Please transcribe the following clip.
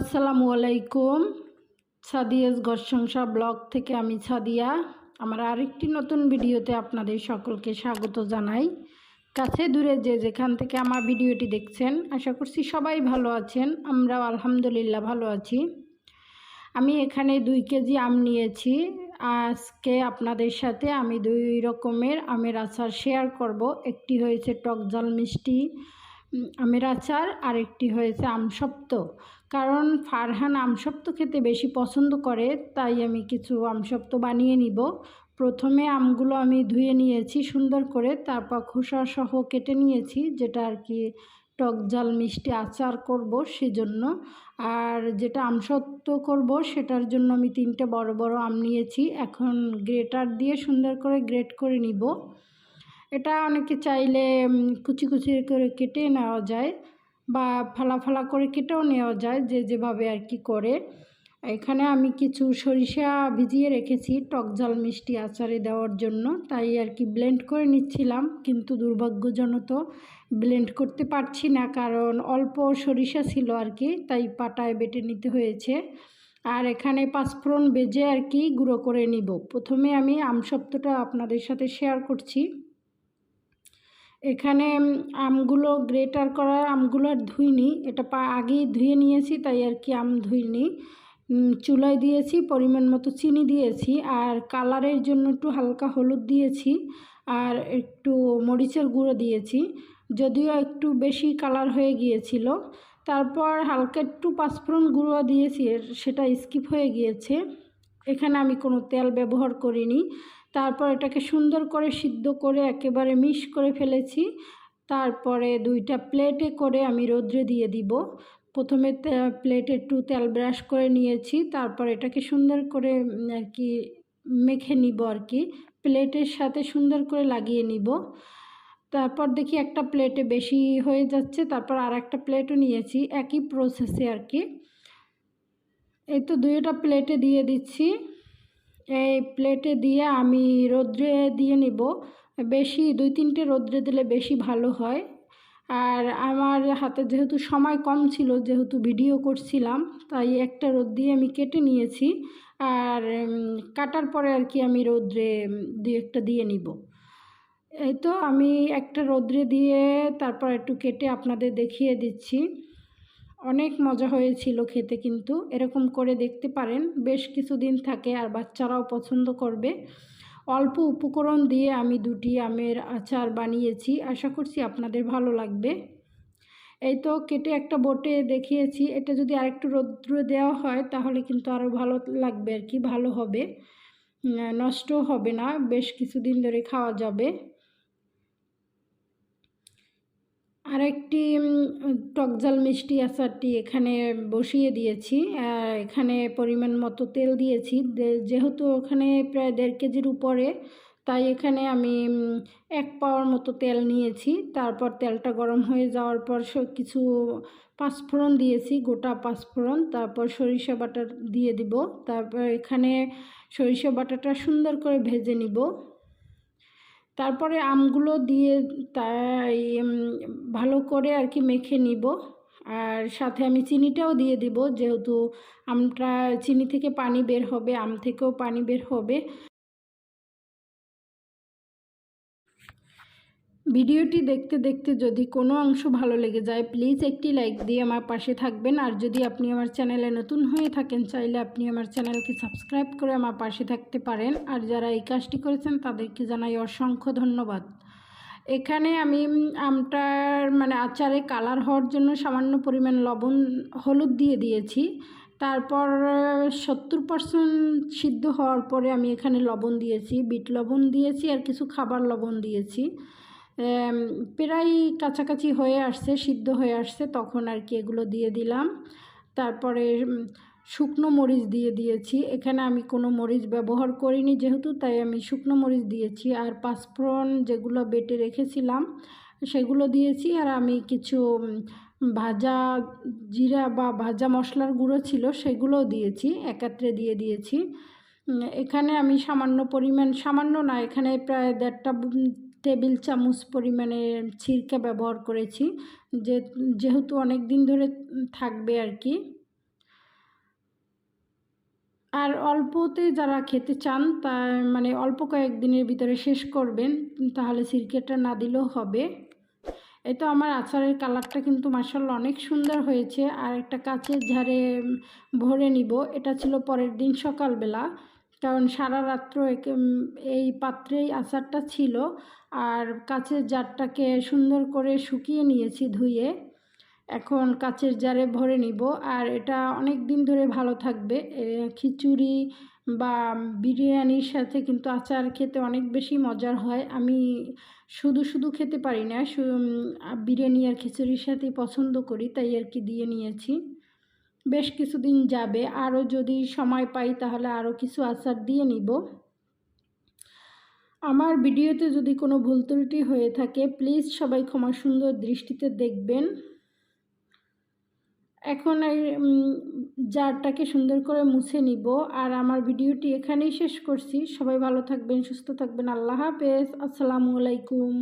আসসালামু আলাইকুম। সাদিয়াস ঘর সংসার ব্লগ থেকে আমি সাদিয়া। আমার আরেকটি নতুন ভিডিওতে আপনাদের সকলকে স্বাগত জানাই। কাছে দূরে যে যেখান থেকে আমার ভিডিওটি দেখছেন, আশা করছি সবাই ভালো আছেন। আমরাও আলহামদুলিল্লাহ ভালো আছি। আমি এখানে 2 কেজি আম নিয়েছি। আজকে আপনাদের সাথে আমি 2 রকমের আমের আচার শেয়ার করব। একটি হয়েছে টক ঝাল মিষ্টি আমের আচার, আরেকটি হয়েছে আমসত্ত্ব। কারণ ফারহান আমসত্ত্ব খেতে বেশি পছন্দ করে, তাই আমি কিছু আমসত্ত্ব বানিয়ে নিব। প্রথমে আমগুলো আমি ধুয়ে নিয়েছি সুন্দর করে, তারপর খোসা সহ কেটে নিয়েছি, যেটা আর কি টক ঝাল মিষ্টি আচার করব সেজন্য। আর যেটা আমসত্ত্ব করব সেটার জন্য আমি 3টে বড় বড় আম নিয়েছি। এখন গ্রেটার দিয়ে সুন্দর করে গ্রেট করে নিব। এটা অনেকে চাইলে কুচি কুচি করে কেটে নেওয়া যায় বা ফালা ফালা করে কেটেও নেওয়া যায়, যে যেভাবে আর কি করে। এখানে আমি কিছু সরিষা ভিজিয়ে রেখেছি টক ঝাল মিষ্টি আচারে দেওয়ার জন্য, তাই আর কি ব্লেন্ড করে নিচ্ছিলাম, কিন্তু দুর্ভাগ্যজনক ব্লেন্ড করতে পারছি না, কারণ অল্প সরিষা ছিল আর কি, তাই পাটায় বেটে নিতে হয়েছে। আর এখানে পাঁচফোড়ন ভেজে আর কি গুঁড়ো করে নিব। প্রথমে আমি আমসত্ত্বটা আপনাদের সাথে শেয়ার করছি। এখানে আমগুলো গ্রেটার করা আমগুলো আর ধুইনি, এটা আগেই ধুয়ে নিয়েছি, তাই আর কি আম ধুইনি। চুলায় দিয়েছি, পরিমাণ মতো চিনি দিয়েছি, আর কালারের জন্য একটু হালকা হলুদ দিয়েছি, আর একটু মরিচের গুঁড়ো দিয়েছি, যদিও একটু বেশি কালার হয়ে গিয়েছিল। তারপর হালকা একটু পাঁচফোড়ন গুঁড়ো দিয়েছি, সেটা স্কিপ হয়ে গিয়েছে। এখানে আমি কোনো তেল ব্যবহার করিনি। তারপর এটাকে সুন্দর করে সিদ্ধ করে একেবারে মিক্স করে ফেলেছি। তারপরে 2টা প্লেটে করে আমি রোদ্রে দিয়ে দিব। প্রথমে প্লেটে একটু তেল ব্রাশ করে নিয়েছি, তারপর এটাকে সুন্দর করে আর কি মেখে নিব আর কি, প্লেটের সাথে সুন্দর করে লাগিয়ে নিব। তারপর দেখি একটা প্লেটে বেশি হয়ে যাচ্ছে, তারপর আর একটা প্লেটও নিয়েছি, একই প্রসেসে আর কি। এই তো 2টা প্লেটে দিয়ে দিচ্ছি। এই প্লেটে দিয়ে আমি রোদ্রে দিয়ে নিব। বেশি 2-3টে রোদ্রে দিলে বেশি ভালো হয়। আর আমার হাতে যেহেতু সময় কম ছিল, যেহেতু ভিডিও করছিলাম, তাই একটা রোদ দিয়ে আমি কেটে নিয়েছি। আর কাটার পরে আর কি আমি রোদ্রে 2-1টা দিয়ে নিব। এই তো আমি একটা রোদ্রে দিয়ে তারপর একটু কেটে আপনাদের দেখিয়ে দিচ্ছি। অনেক মজা হয়েছিল খেতে, কিন্তু এরকম করে দেখতে পারেন, বেশ কিছুদিন থাকে আর বাচ্চারাও পছন্দ করবে। অল্প উপকরণ দিয়ে আমি 2টি আমের আচার বানিয়েছি, আশা করছি আপনাদের ভালো লাগবে। এই তো কেটে একটা বোটে দেখিয়েছি, এটা যদি আরেকটু রৌদ্রে দেওয়া হয় তাহলে কিন্তু আরও ভালো লাগবে আর কি, ভালো হবে, নষ্টও হবে না, বেশ কিছুদিন ধরে খাওয়া যাবে। আরেকটি টক ঝাল মিষ্টি আচারটি এখানে বসিয়ে দিয়েছি। এখানে পরিমাণ মতো তেল দিয়েছি, যেহেতু ওখানে প্রায় 1.5 কেজির উপরে, তাই এখানে আমি 1 পাওয়ার মতো তেল নিয়েছি। তারপর তেলটা গরম হয়ে যাওয়ার পর কিছু পাঁচফোড়ন দিয়েছি, গোটা পাঁচফোড়ন, তারপর সরিষা বাটা দিয়ে দিব। তারপর এখানে সরিষা বাটাটা সুন্দর করে ভেজে নিব। তারপরে আমগুলো দিয়ে তাই ভালো করে আর কি মেখে নিব। আর সাথে আমি চিনিটাও দিয়ে দিব, যেহেতু আমটা চিনি থেকে পানি বের হবে, আম থেকেও পানি বের হবে। ভিডিওটি দেখতে দেখতে যদি কোনো অংশ ভালো লেগে যায়, প্লিজ একটি লাইক দিয়ে আমার পাশে থাকবেন। আর যদি আপনি আমার চ্যানেলে নতুন হয়ে থাকেন, চাইলে আপনি আমার চ্যানেলকে সাবস্ক্রাইব করে আমার পাশে থাকতে পারেন। আর যারা এই কাজটি করেছেন তাদেরকে জানাই অসংখ্য ধন্যবাদ। এখানে আমি আমটার আচারে কালার হওয়ার জন্য সামান্য পরিমাণ লবণ হলুদ দিয়ে দিয়েছি। তারপর 70% সিদ্ধ হওয়ার পরে আমি এখানে লবণ দিয়েছি, বিট লবণ দিয়েছি, আর কিছু খাবার লবণ দিয়েছি। প্রায় কাছাকাছি হয়ে আসছে, সিদ্ধ হয়ে আসছে, তখন আর কি এগুলো দিয়ে দিলাম। তারপরে শুকনো মরিচ দিয়ে দিয়েছি। এখানে আমি কোনো মরিচ ব্যবহার করিনি যেহেতু, তাই আমি শুকনো মরিচ দিয়েছি। আর পাঁচফোড়ন যেগুলো বেটে রেখেছিলাম সেগুলো দিয়েছি। আর আমি কিছু ভাজা জিরা বা ভাজা মশলার গুঁড়ো ছিল সেগুলোও দিয়েছি, একত্রে দিয়ে দিয়েছি। এখানে আমি সামান্য পরিমাণ, সামান্য না, এখানে প্রায় 1.5 টেবিল চামচ পরিমাণে সিরকা ব্যবহার করেছি, যেহেতু অনেক দিন ধরে থাকবে আর কি। আর অল্পতে যারা খেতে চান তা মানে অল্প কয়েকদিনের ভিতরে শেষ করবেন, তাহলে সিরকেটটা না দিলেও হবে। এই তো আমার আচারের কালারটা কিন্তু মাশাআল্লাহ অনেক সুন্দর হয়েছে। আর একটা কাচের ঝাড়ে ভরে নিব। এটা ছিল পরের দিন সকালবেলা, কারণ সারা রাত্র এই পাত্রেই আচারটা ছিল। আর কাচের জারটাকে সুন্দর করে শুকিয়ে নিয়েছি ধুয়ে। এখন কাচের জারে ভরে নিব। আর এটা অনেক দিন ধরে ভালো থাকবে। খিচুড়ি বা বিরিয়ানির সাথে কিন্তু আচার খেতে অনেক বেশি মজার হয়। আমি শুধু শুধু খেতে পারি না, বিরিয়ানি আর খিচুড়ির সাথেই পছন্দ করি, তাই আর কি দিয়ে নিয়েছি। বেশ কিছুদিন যাবে। আরও যদি সময় পাই তাহলে আরও কিছু আচার দিয়ে নিব। আমার ভিডিওতে যদি কোনো ভুল ত্রুটি হয়ে থাকে প্লিজ সবাই ক্ষমা সুন্দর দৃষ্টিতে দেখবেন। এখন এই জারটাকে সুন্দর করে মুছে নিব। আর আমার ভিডিওটি এখানেই শেষ করছি। সবাই ভালো থাকবেন, সুস্থ থাকবেন। আল্লাহ হাফেজ। আসসালামু আলাইকুম।